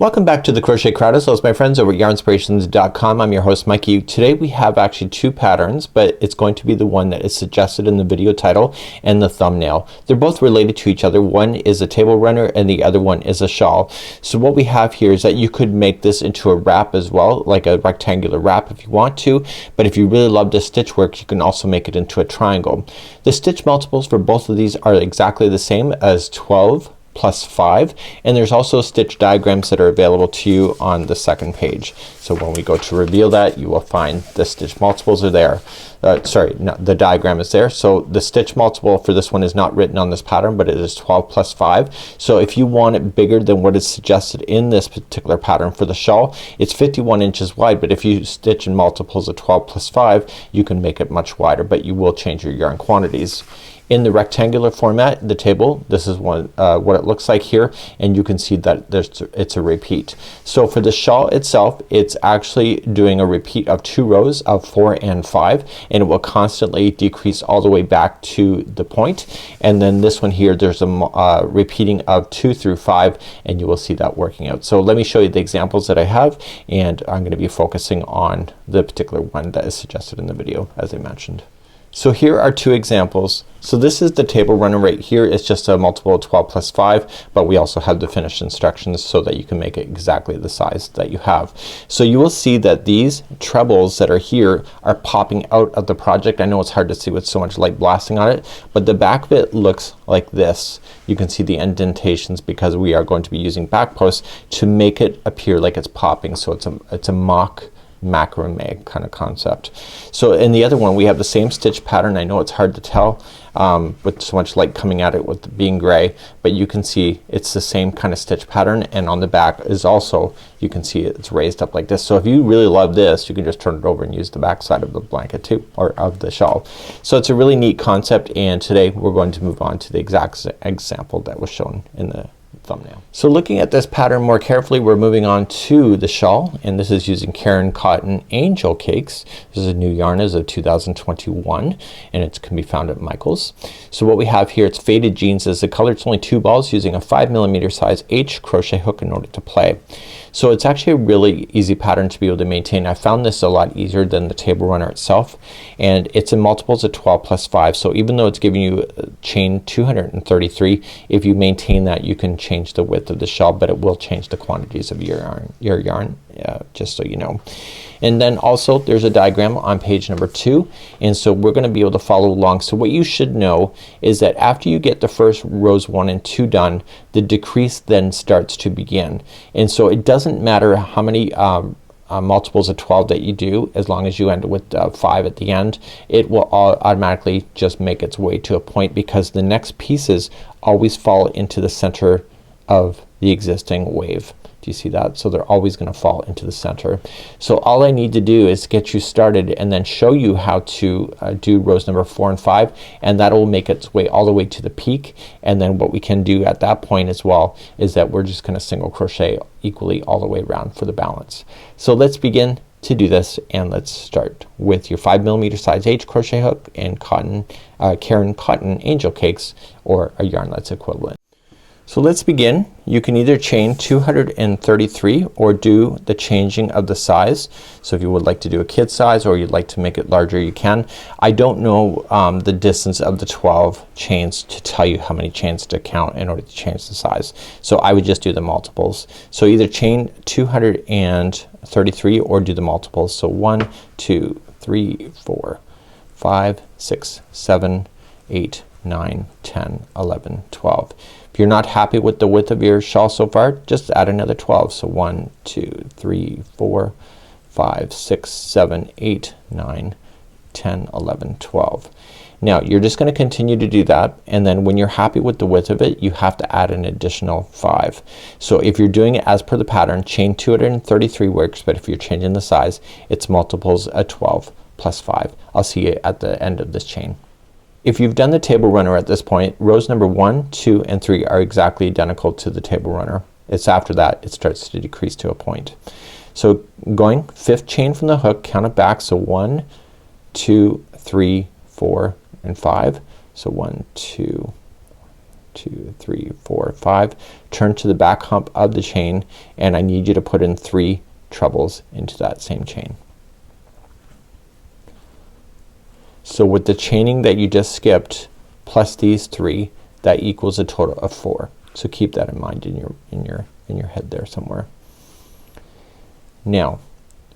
Welcome back to the Crochet Crowd. As well as my friends over at yarnspirations.com. I'm your host Mikey. Today we have actually two patterns, but it's going to be the one that is suggested in the video title and the thumbnail. They're both related to each other. One is a table runner and the other one is a shawl. So what we have here is that you could make this into a wrap as well, like a rectangular wrap if you want to, but if you really love the stitch work you can also make it into a triangle. The stitch multiples for both of these are exactly the same as 12 plus 5, and there's also stitch diagrams that are available to you on the second page. So when we go to reveal that, you will find the stitch multiples are there. The diagram is there. So the stitch multiple for this one is not written on this pattern, but it is 12 plus 5. So if you want it bigger than what is suggested in this particular pattern for the shawl, it's 51 inches wide, but if you stitch in multiples of 12 plus 5 you can make it much wider, but you will change your yarn quantities. In the rectangular format, the table, this is what it looks like here, and you can see that it's a repeat. So for the shawl itself, it's actually doing a repeat of 2 rows of 4 and 5, and it will constantly decrease all the way back to the point. And then this one here, there's a repeating of 2 through 5, and you will see that working out. So let me show you the examples that I have, and I'm going to be focusing on the particular one that is suggested in the video as I mentioned. So here are two examples. So this is the table runner right here. It's just a multiple of 12 plus 5, but we also have the finished instructions so that you can make it exactly the size that you have. So you will see that these trebles that are here are popping out of the project. I know it's hard to see with so much light blasting on it, but the back of it looks like this. You can see the indentations because we are going to be using back posts to make it appear like it's popping. So it's a mock macrame kind of concept. So in the other one we have the same stitch pattern. I know it's hard to tell with so much light coming at it with being gray, but you can see it's the same kind of stitch pattern, and on the back is also, you can see it's raised up like this. So if you really love this, you can just turn it over and use the back side of the blanket too, or of the shawl. So it's a really neat concept, and today we're going to move on to the exact example that was shown in the thumbnail. So looking at this pattern more carefully, we're moving on to the shawl, and this is using Caron cotton angel cakes. This is a new yarn as of 2021, and it can be found at Michael's. So what we have here, it's faded jeans as the color. It's only 2 balls using a 5mm size H crochet hook in order to play. So it's actually a really easy pattern to be able to maintain. I found this a lot easier than the table runner itself, and it's in multiples of 12 plus 5. So even though it's giving you chain 233, if you maintain that you can change the width of the shawl, but it will change the quantities of your yarn, just so you know. And then also there's a diagram on page number 2, and so we're gonna be able to follow along. So what you should know is that after you get the first rows 1 and 2 done, the decrease then starts to begin. And so it doesn't matter how many multiples of 12 that you do, as long as you end with 5 at the end, it will automatically just make its way to a point, because the next pieces always fall into the center of the existing wave. Do you see that? So they're always gonna fall into the center. So all I need to do is get you started and then show you how to do rows number 4 and 5, and that will make its way all the way to the peak. And then what we can do at that point as well is that we're just gonna single crochet equally all the way around for the balance. So let's begin to do this, and let's start with your 5mm size H crochet hook and Caron cotton angel cakes, or a yarn that's equivalent. So let's begin. You can either chain 233 or do the changing of the size. So if you would like to do a kid size or you'd like to make it larger, you can. I don't know the distance of the 12 chains to tell you how many chains to count in order to change the size. So I would just do the multiples. So either chain 233 or do the multiples. So 1, 2, 3, 4, 5, 6, 7, 8, 9, 10, 11, 12. If you're not happy with the width of your shawl so far, just add another 12. So 1, 2, 3, 4, 5, 6, 7, 8, 9, 10, 11, 12. Now you're just gonna continue to do that, and then when you're happy with the width of it, you have to add an additional 5. So if you're doing it as per the pattern, chain 233 works, but if you're changing the size, it's multiples of 12 plus 5. I'll see you at the end of this chain. If you've done the table runner at this point, rows number 1, 2, and 3 are exactly identical to the table runner. It's after that it starts to decrease to a point. So going 5th chain from the hook, count it back. So 1, 2, 3, 4, and 5. So 1, 2, 2, 3, 4, 5. Turn to the back hump of the chain and I need you to put in 3 trebles into that same chain. So with the chaining that you just skipped plus these 3, that equals a total of 4. So keep that in mind in your head there somewhere. Now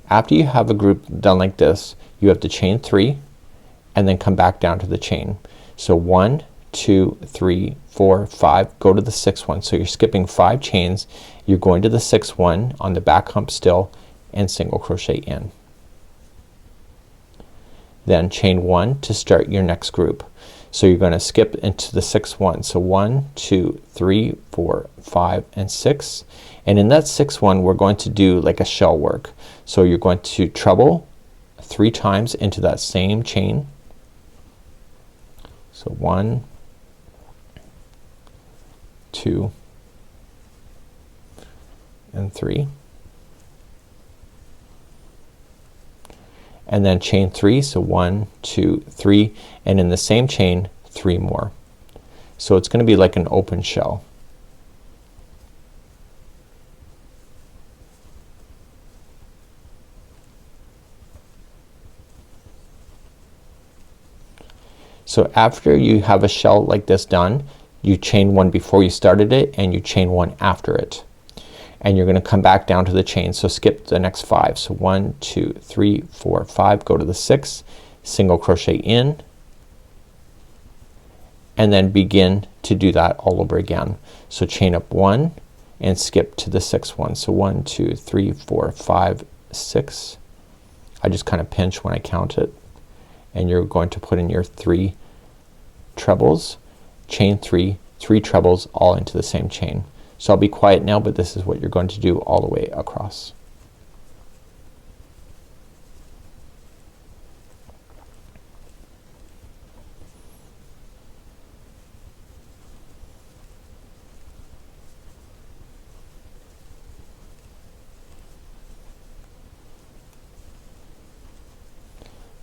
after you have a group done like this, you have to chain 3 and then come back down to the chain. So 1, 2, 3, 4, 5, go to the 6th one. So you're skipping 5 chains, you're going to the 6th one on the back hump still and single crochet in. Then chain 1 to start your next group. So you're gonna skip into the 6th one. So 1, 2, 3, 4, 5, and 6. And in that 6th one we're going to do like a shell work. So you're going to treble 3 times into that same chain. So 1, 2, and 3. And then chain 3. So 1, 2, 3, and in the same chain 3 more. So it's gonna be like an open shell. So after you have a shell like this done, you chain 1 before you started it and you chain 1 after it. And you're gonna come back down to the chain. So skip the next 5. So 1, 2, 3, 4, 5, go to the 6th, single crochet in, and then begin to do that all over again. So chain up 1 and skip to the 6th one. So 1, 2, 3, 4, 5, 6. I just kind of pinch when I count it. And you're going to put in your 3 trebles, chain 3, 3 trebles all into the same chain. So I'll be quiet now, but this is what you're going to do all the way across.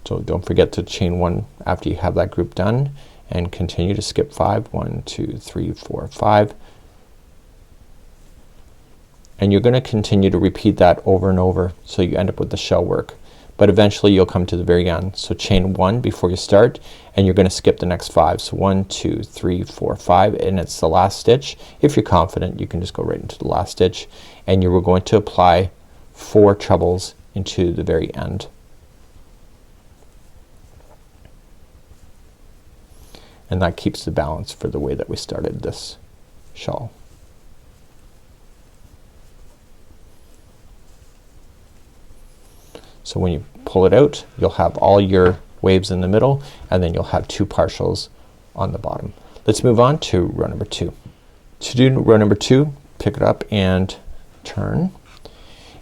So don't forget to chain 1 after you have that group done and continue to skip 5. 1, 2, 3, 4, 5. And you're gonna continue to repeat that over and over so you end up with the shell work. But eventually you'll come to the very end. So chain 1 before you start and you're gonna skip the next 5. So 1, 2, 3, 4, 5, and it's the last stitch. If you're confident you can just go right into the last stitch and you were going to apply 4 trebles into the very end. And that keeps the balance for the way that we started this shawl. So when you pull it out, you'll have all your waves in the middle and then you'll have 2 partials on the bottom. Let's move on to row number 2. To do row number 2, pick it up and turn,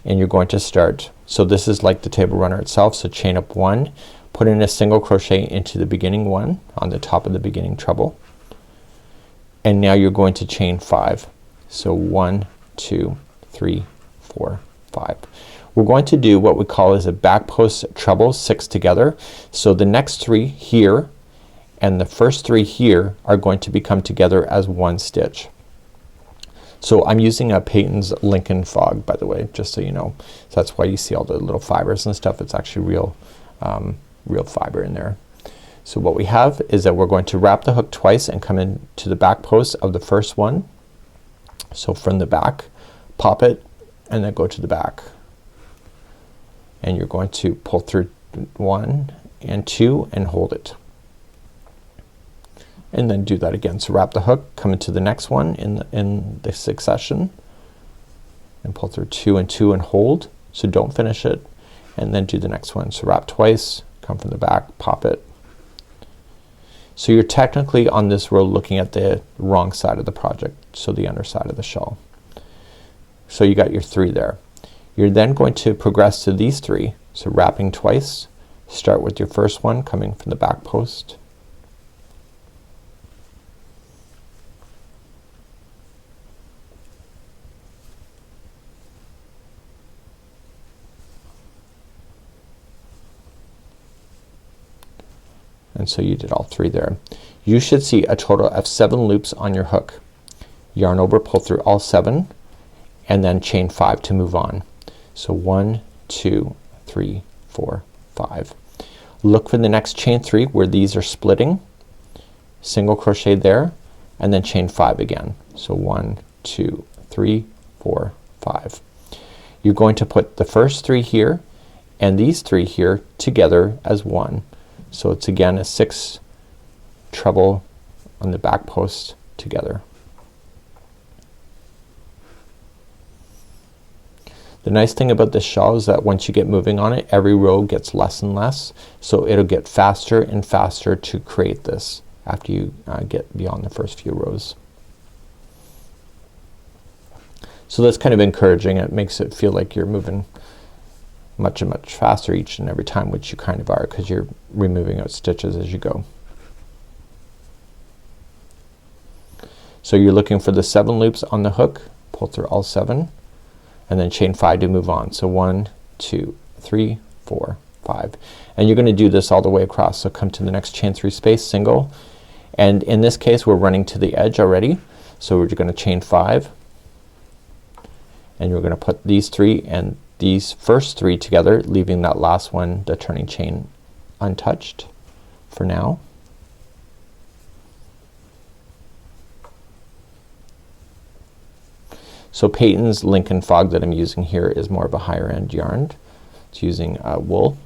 and you're going to start. So this is like the table runner itself. So chain up 1, put in a single crochet into the beginning one on the top of the beginning treble, and now you're going to chain 5. So 1, 2, 3, 4, 5. We're going to do what we call is a back post treble 6 together. So the next 3 here and the first 3 here are going to become together as one stitch. So I'm using a Patons Lincoln Fog, by the way, just so you know. So that's why you see all the little fibers and stuff. It's actually real fiber in there. So what we have is that we're going to wrap the hook twice and come in to the back post of the first one. So from the back, pop it and then go to the back. And you're going to pull through 1 and 2 and hold it. And then do that again. So wrap the hook, come into the next one in the succession and pull through 2 and 2 and hold. So don't finish it, and then do the next one. So wrap twice, come from the back, pop it. So you're technically on this row looking at the wrong side of the project, so the underside of the shawl. So you got your 3 there. You're then going to progress to these 3. So wrapping twice, start with your first one coming from the back post. and so you did all 3 there. You should see a total of 7 loops on your hook. Yarn over, pull through all 7, and then chain 5 to move on. So 1, 2, 3, 4, 5. Look for the next chain 3 where these are splitting, single crochet there, and then chain 5 again. So 1, 2, 3, 4, 5. You're going to put the first 3 here and these 3 here together as one. So it's again a 6 treble on the back post together. The nice thing about this shawl is that once you get moving on it, every row gets less and less, so it'll get faster and faster to create this after you get beyond the first few rows. So that's kind of encouraging. It makes it feel like you're moving much and much faster each and every time, which you kind of are, because you're removing out stitches as you go. So you're looking for the 7 loops on the hook, pull through all 7, and then chain 5 to move on. So 1, 2, 3, 4, 5. And you're gonna do this all the way across. So come to the next chain 3 space, single, and in this case we're running to the edge already, so we're gonna chain 5, and you're gonna put these 3 and these first 3 together, leaving that last one, the turning chain, untouched for now. So Patons Lincoln Fog that I'm using here is more of a higher end yarn. It's using wool.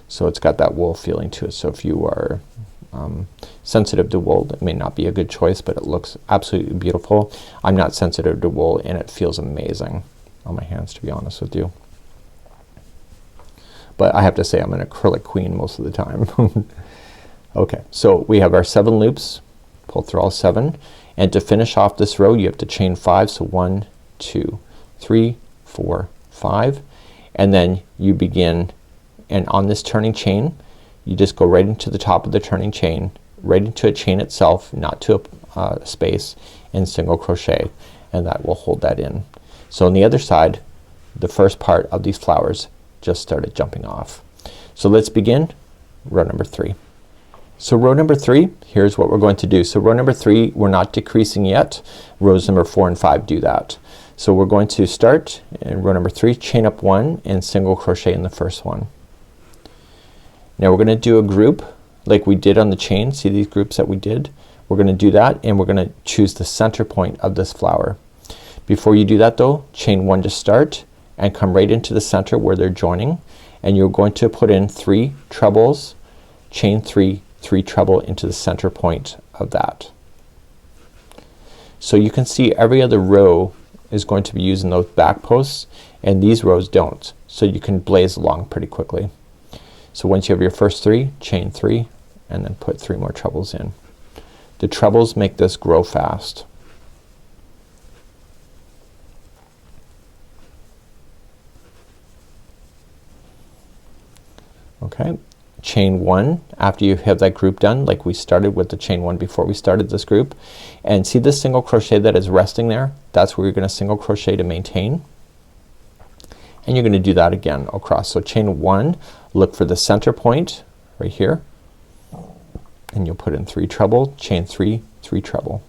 So it's got that wool feeling to it. So if you are sensitive to wool, that may not be a good choice, but it looks absolutely beautiful. I'm not sensitive to wool and it feels amazing on my hands, to be honest with you. But I have to say I'm an acrylic queen most of the time. Okay, so we have our 7 loops, pull through all 7, and to finish off this row you have to chain 5. So 1, 2, 3, 4, 5, and then you begin, and on this turning chain you just go right into the top of the turning chain, right into a chain itself, not to a space, and single crochet, and that will hold that in. So on the other side, the first part of these flowers just started jumping off. So let's begin row number 3. So row number 3, here's what we're going to do. So row number 3 we're not decreasing yet. Rows number 4 and 5 do that. So we're going to start in row number 3, chain up 1 and single crochet in the first one. Now we're gonna do a group like we did on the chain. See these groups that we did? We're gonna do that, and we're gonna choose the center point of this flower. Before you do that though, chain 1 to start and come right into the center where they're joining, and you're going to put in 3 trebles, chain 3, 3 treble into the center point of that. So you can see every other row is going to be using those back posts, and these rows don't, so you can blaze along pretty quickly. So once you have your first 3, chain 3 and then put 3 more trebles in. The trebles make this grow fast. Okay, chain 1 after you have that group done, like we started with the chain 1 before we started this group, and see this single crochet that is resting there? That's where you're gonna single crochet to maintain, and you're gonna do that again across. So chain 1, look for the center point right here, and you'll put in 3 treble, chain 3, 3 treble.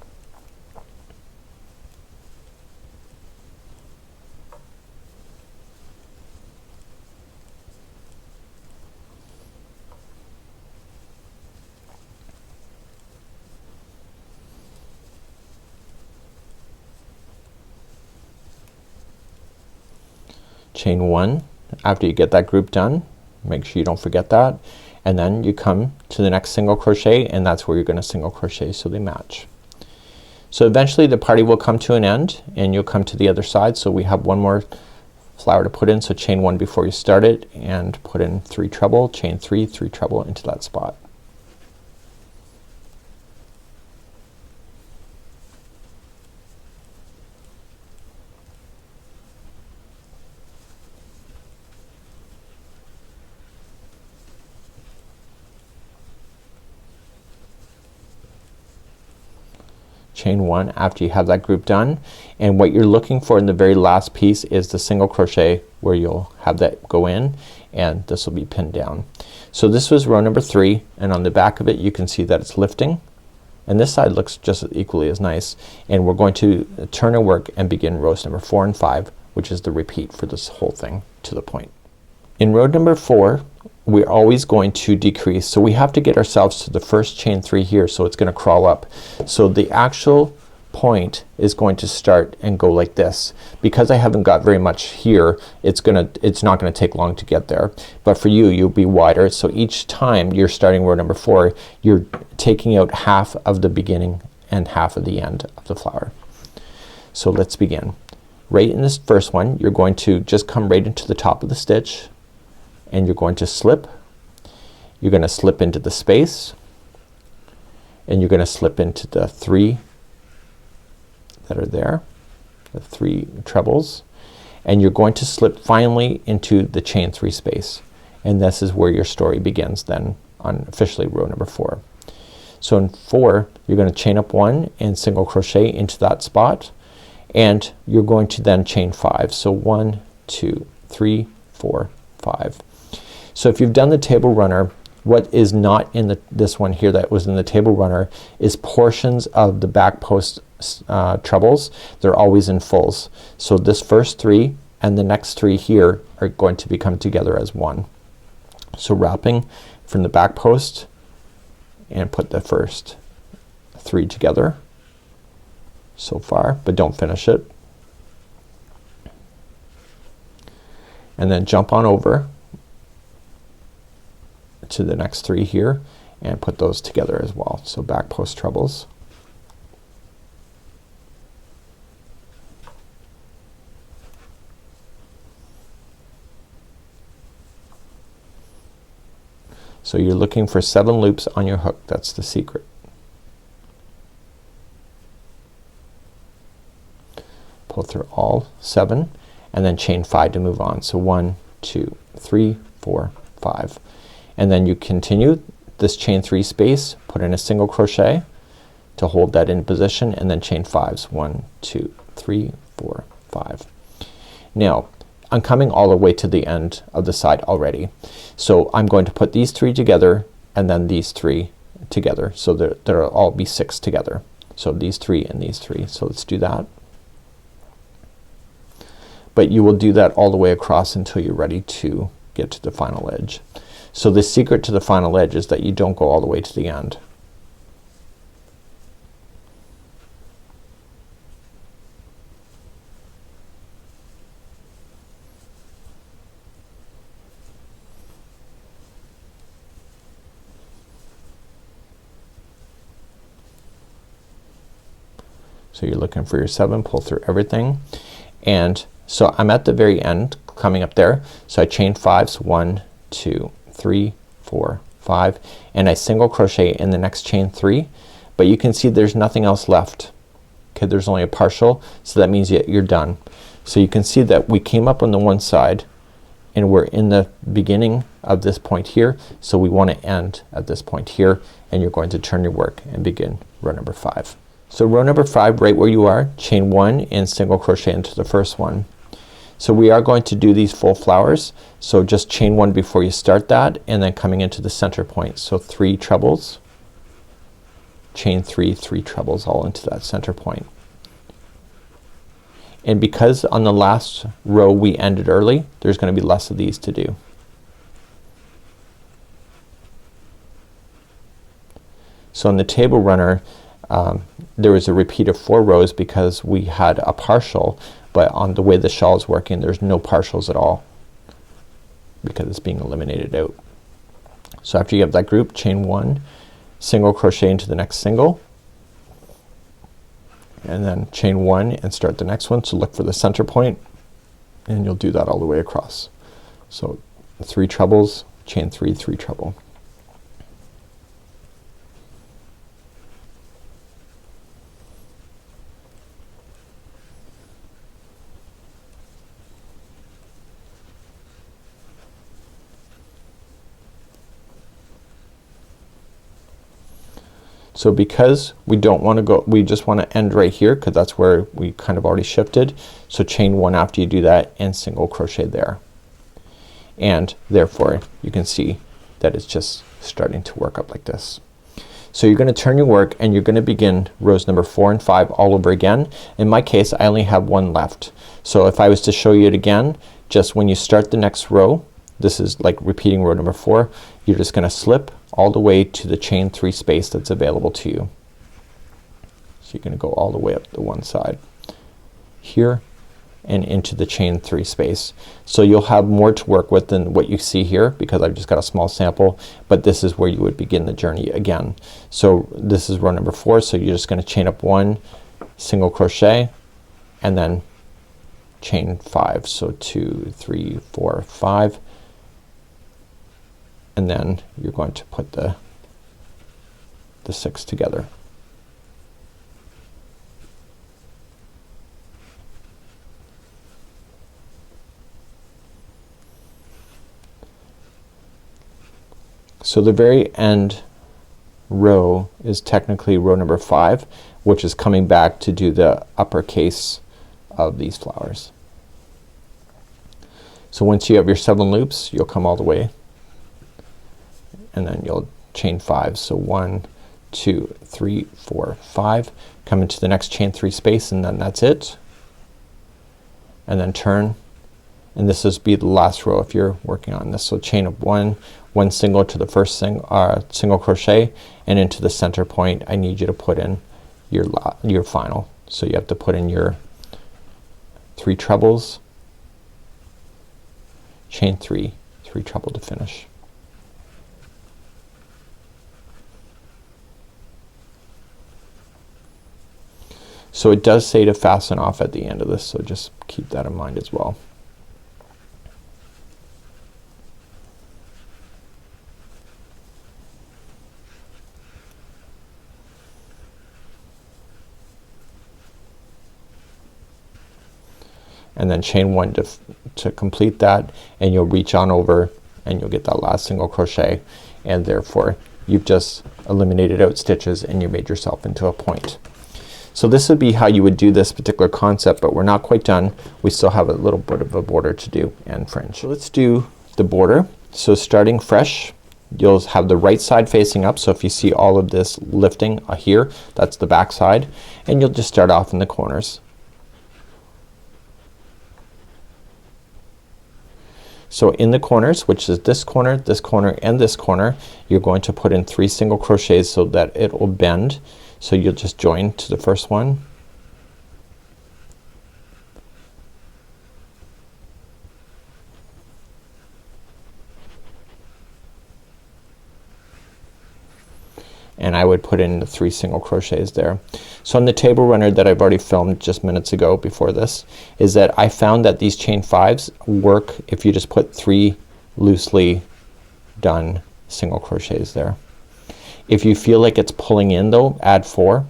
Chain 1 after you get that group done, make sure you don't forget that, and then you come to the next single crochet, and that's where you're gonna single crochet so they match. So eventually the party will come to an end and you'll come to the other side. So we have one more flower to put in, so chain 1 before you start it and put in 3 treble, chain 3, 3 treble into that spot. chain one after you have that group done, and what you're looking for in the very last piece is the single crochet where you'll have that go in, and this will be pinned down. So this was row number 3, and on the back of it you can see that it's lifting, and this side looks just equally as nice, and we're going to turn our work and begin rows number 4 and 5, which is the repeat for this whole thing to the point. In row number 4 we're always going to decrease, so we have to get ourselves to the first chain 3 here, so it's gonna crawl up. So the actual point is going to start and go like this. Because I haven't got very much here, it's not gonna take long to get there, but for you you'll be wider, so each time you're starting row number 4 you're taking out half of the beginning and half of the end of the flower. So let's begin. Right in this first one you're going to just come right into the top of the stitch, and you're going to slip. You're gonna slip into the space, and you're gonna slip into the 3 that are there, the 3 trebles, and you're going to slip finally into the chain 3 space, and this is where your story begins then on officially row number 4. So in 4 you're gonna chain up 1 and single crochet into that spot, and you're going to then chain 5. So 1 2 3 4 5. So if you've done the table runner, what is not in this one here that was in the table runner is portions of the back post trebles. They're always in fulls. So this first 3 and the next 3 here are going to become together as one. So wrapping from the back post and put the first 3 together so far, but don't finish it, and then jump on over to the next 3 here and put those together as well. So back post trebles, so you're looking for 7 loops on your hook. That's the secret. Pull through all 7 and then chain 5 to move on. So 1 2 3 4 5, and then you continue this chain 3 space, put in a single crochet to hold that in position, and then chain 5s 1 2 3 4 5. Now I'm coming all the way to the end of the side already, so I'm going to put these 3 together and then these 3 together, so there'll all be 6 together. So these 3 and these 3. So let's do that. But you will do that all the way across until you're ready to get to the final edge. So the secret to the final edge is that you don't go all the way to the end. So you're looking for your 7, pull through everything, and so I'm at the very end coming up there, so I chain 5s 1 2 3 4 5, and I single crochet in the next chain 3, but you can see there's nothing else left. Okay, there's only a partial, so that means you're done. So you can see that we came up on the one side and we're in the beginning of this point here, so we want to end at this point here, and you're going to turn your work and begin row number 5. So row number 5, right where you are, chain 1 and single crochet into the first one. So we are going to do these full flowers, so just chain 1 before you start that, and then coming into the center point. So 3 trebles, chain 3 3 trebles all into that center point. And because on the last row we ended early, there's gonna be less of these to do. So in the table runner there was a repeat of 4 rows because we had a partial, but on the way the shawl is working there's no partials at all because it's being eliminated out. So after you have that group, chain 1, single crochet into the next single, and then chain 1 and start the next one. So look for the center point, and you'll do that all the way across. So 3 trebles, chain 3 3 treble. So because we don't want to go, we just want to end right here because that's where we kind of already shifted. So chain one after you do that and single crochet there. And therefore you can see that it's just starting to work up like this. So you're gonna turn your work and you're gonna begin rows number 4 and 5 all over again. In my case I only have one left. So if I was to show you it again, just when you start the next row, this is like repeating row number 4, you're just gonna slip all the way to the chain 3 space that's available to you. So you're gonna go all the way up the one side here and into the chain 3 space. So you'll have more to work with than what you see here because I've just got a small sample, but this is where you would begin the journey again. So this is row number 4, so you're just gonna chain up 1, single crochet, and then chain 5. So 2, 3, 4, 5, and then you're going to put the 6 together. So the very end row is technically row number 5, which is coming back to do the uppercase of these flowers. So once you have your 7 loops, you'll come all the way and then you'll chain 5. So 1, 2, 3, 4, 5, come into the next chain 3 space, and then that's it. And then turn, and this is be the last row if you're working on this. So chain up 1 single to the first single crochet, and into the center point I need you to put in your final. So you have to put in your 3 trebles, chain 3, 3 treble to finish. So it does say to fasten off at the end of this, so just keep that in mind as well. And then chain 1 to complete that, and you'll reach on over and you'll get that last single crochet, and therefore you've just eliminated out stitches and you made yourself into a point. So this would be how you would do this particular concept, but we're not quite done. We still have a little bit of a border to do and fringe. So let's do the border. So starting fresh, you'll have the right side facing up. So if you see all of this lifting here, that's the back side, and you'll just start off in the corners. So in the corners, which is this corner, and this corner, you're going to put in 3 single crochets so that it will bend. So you'll just join to the first one, and I would put in the 3 single crochets there. So on the table runner that I've already filmed just minutes ago before this, is that I found that these chain 5s work if you just put 3 loosely done single crochets there. If you feel like it's pulling in though, add 4,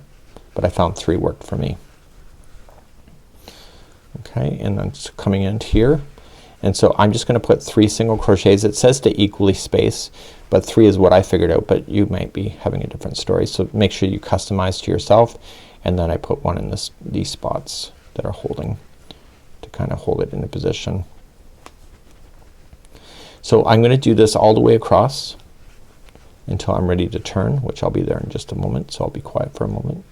but I found 3 worked for me. Okay, and then it's coming in here, and so I'm just gonna put 3 single crochets. It says to equally space, but 3 is what I figured out, but you might be having a different story. So make sure you customize to yourself, and then I put 1 in these spots that are holding to kind of hold it into position. So I'm gonna do this all the way across until I'm ready to turn, which I'll be there in just a moment, so I'll be quiet for a moment.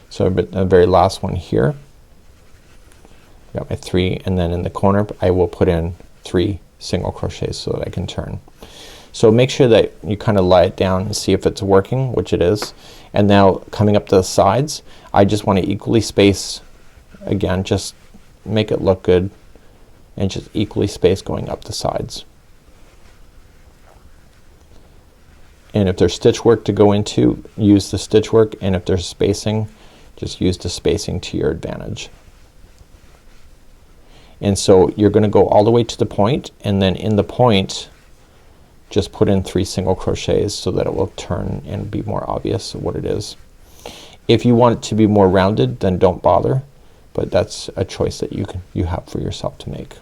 So the very last one here, got my 3, and then in the corner I will put in 3 single crochets so that I can turn. So make sure that you kind of lie it down and see if it's working, which it is. And now coming up the sides, I just want to equally space again, just make it look good, and just equally space going up the sides. And if there's stitch work to go into, use the stitch work, and if there's spacing, just use the spacing to your advantage. And so you're gonna go all the way to the point, and then in the point just put in 3 single crochets so that it will turn and be more obvious what it is. If you want it to be more rounded, then don't bother, but that's a choice that you have for yourself to make.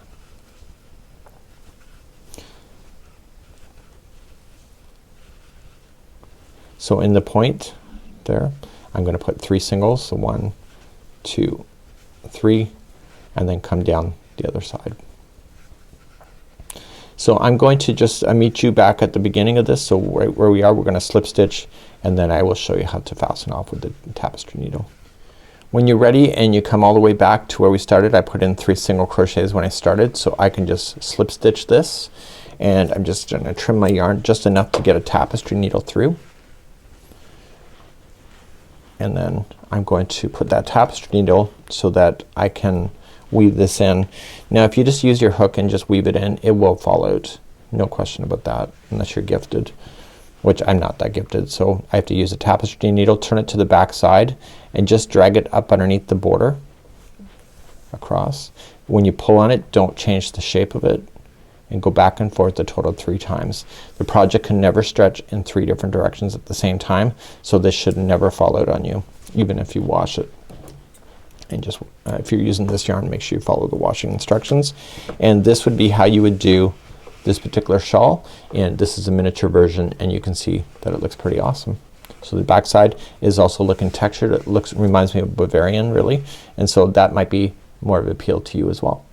So in the point there, I'm gonna put 3 singles, so 1, 2, 3, and then come down the other side. So I'm going to just meet you back at the beginning of this. So right where we are, we're gonna slip stitch, and then I will show you how to fasten off with the tapestry needle. When you're ready and you come all the way back to where we started, I put in 3 single crochets when I started, so I can just slip stitch this, and I'm just gonna trim my yarn just enough to get a tapestry needle through. And then I'm going to put that tapestry needle so that I can weave this in. Now if you just use your hook and just weave it in, it will fall out. No question about that, unless you're gifted, which I'm not that gifted. So I have to use a tapestry needle, turn it to the back side, and just drag it up underneath the border across. When you pull on it, don't change the shape of it, and go back and forth a total of 3 times. The project can never stretch in 3 different directions at the same time, so this should never fall out on you, even if you wash it. And just if you're using this yarn, make sure you follow the washing instructions. And this would be how you would do this particular shawl, and this is a miniature version, and you can see that it looks pretty awesome. So the back side is also looking textured. It reminds me of Bavarian really, and so that might be more of an appeal to you as well.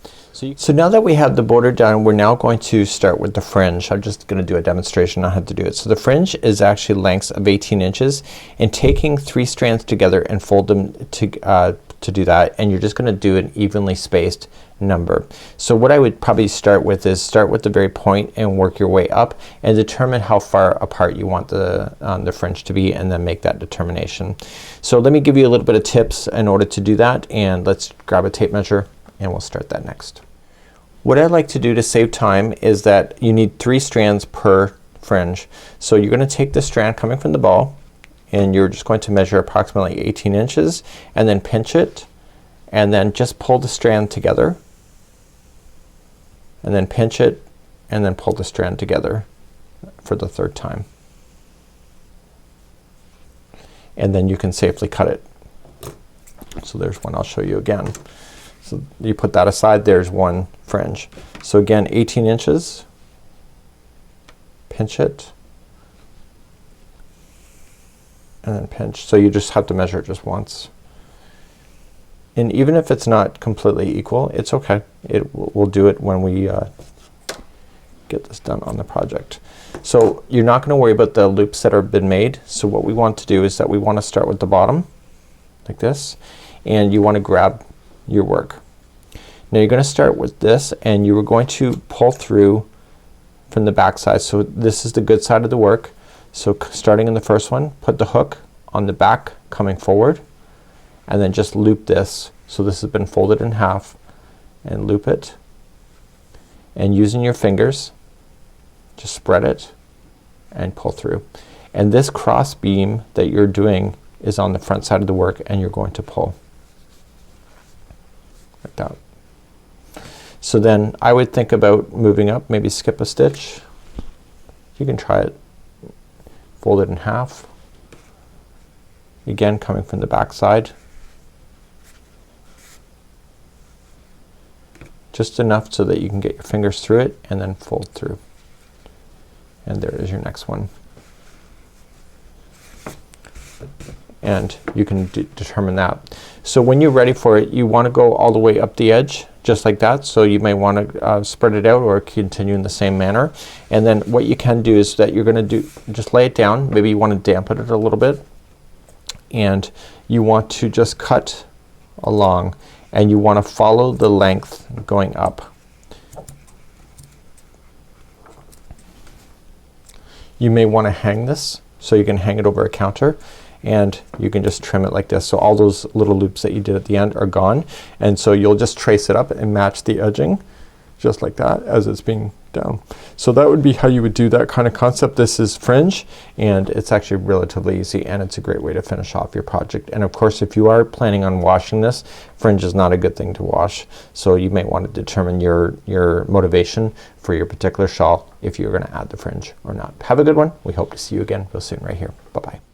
So now that we have the border done, we're now going to start with the fringe. I'm just gonna do a demonstration on how to do it. So the fringe is actually lengths of 18 inches, and taking 3 strands together and fold them to do that, and you're just gonna do an evenly spaced number. So what I would probably start with is start with the very point and work your way up and determine how far apart you want the fringe to be, and then make that determination. So let me give you a little bit of tips in order to do that, and let's grab a tape measure and we'll start that next. What I like to do to save time is that you need 3 strands per fringe. So you're gonna take the strand coming from the ball, and you're just going to measure approximately 18 inches and then pinch it, and then just pull the strand together, and then pinch it, and then pull the strand together for the 3rd time. And then you can safely cut it. So there's one. I'll show you again. So you put that aside, there's one fringe. So again, 18 inches, pinch it, and then pinch. So you just have to measure it just once. And even if it's not completely equal, it's okay. We'll do it when we get this done on the project. So you're not gonna worry about the loops that have been made. So what we want to do is that we want to start with the bottom like this, and you want to grab your work. Now you're gonna start with this, and you are going to pull through from the back side. So this is the good side of the work. So starting in the first one, put the hook on the back coming forward, and then just loop this. So this has been folded in half, and loop it, and using your fingers just spread it and pull through. And this cross beam that you're doing is on the front side of the work, and you're going to pull like that. So then I would think about moving up, maybe skip a stitch. You can try it. Fold it in half. Again, coming from the back side. Just enough so that you can get your fingers through it, and then fold through. And there is your next one. And you can determine that. So when you're ready for it, you want to go all the way up the edge just like that. So you may want to spread it out or continue in the same manner. And then what you can do is that you're gonna just lay it down. Maybe you want to dampen it a little bit, and you want to just cut along, and you want to follow the length going up. You may want to hang this, so you can hang it over a counter, and you can just trim it like this. So all those little loops that you did at the end are gone, and so you'll just trace it up and match the edging just like that as it's being down. So that would be how you would do that kind of concept. This is fringe, and it's actually relatively easy, and it's a great way to finish off your project. And of course, if you are planning on washing this, fringe is not a good thing to wash, so you may want to determine your motivation for your particular shawl if you're gonna add the fringe or not. Have a good one. We hope to see you again real soon right here. Bye bye.